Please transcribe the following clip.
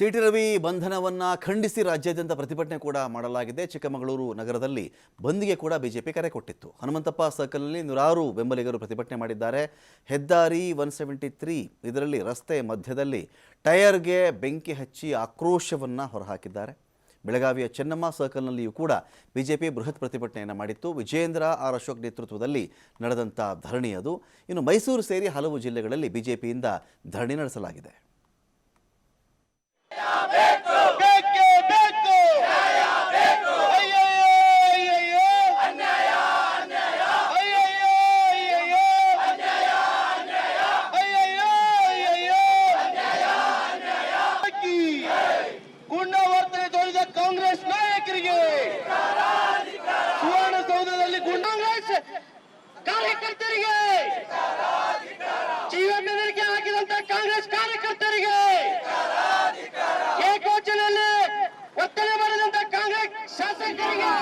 City Ravi ಬಂಧನವನ್ನು ಖಂಡಿಸಿ ರಾಜ್ಯಾದ್ಯಂತ ಪ್ರತಿಭಟನೆ ಕೂಡ ಮಾಡಲಾಗಿದೆ. ಚಿಕ್ಕಮಗಳೂರು ನಗರದಲ್ಲಿ ಬಂದ್ಗೆ ಕೂಡ ಬಿಜೆಪಿ ಕರೆ ಕೊಟ್ಟಿತ್ತು. ಹನುಮಂತಪ್ಪ ಸರ್ಕಲ್ನಲ್ಲಿ ನೂರಾರು ಬೆಂಬಲಿಗರು ಪ್ರತಿಭಟನೆ ಮಾಡಿದ್ದಾರೆ. ಹೆದ್ದಾರಿ 173 ಇದರಲ್ಲಿ ರಸ್ತೆ ಮಧ್ಯದಲ್ಲಿ ಟೈರ್ಗೆ ಬೆಂಕಿ ಹಚ್ಚಿ ಆಕ್ರೋಶವನ್ನು ಹೊರಹಾಕಿದ್ದಾರೆ. ಬೆಳಗಾವಿಯ ಚೆನ್ನಮ್ಮ ಸರ್ಕಲ್ನಲ್ಲಿಯೂ ಕೂಡ ಬಿಜೆಪಿ ಬೃಹತ್ ಪ್ರತಿಭಟನೆಯನ್ನು ಮಾಡಿತ್ತು. ವಿಜೇಂದ್ರ ಆರ್ ಅಶೋಕ್ ನೇತೃತ್ವದಲ್ಲಿ ನಡೆದಂಥ ಧರಣಿ ಅದು. ಇನ್ನು ಮೈಸೂರು ಸೇರಿ ಹಲವು ಜಿಲ್ಲೆಗಳಲ್ಲಿ ಬಿಜೆಪಿಯಿಂದ ಧರಣಿ ನಡೆಸಲಾಗಿದೆ. ಕಾಂಗ್ರೆಸ್ ನಾಯಕರಿಗೆ ಸುವರ್ಣಸೌಧದಲ್ಲಿ ಕಾಂಗ್ರೆಸ್ ಕಾರ್ಯಕರ್ತರಿಗೆ ಜೀವ ಬೆದರಿಕೆ ಹಾಕಿದಂತ ಕಾಂಗ್ರೆಸ್ ಕಾರ್ಯಕರ್ತರಿಗೆ ಏಕವಚನದಲ್ಲಿ ಒತ್ತಡ ಮಾಡಿದಂತ ಕಾಂಗ್ರೆಸ್ ಶಾಸಕರಿಗೆ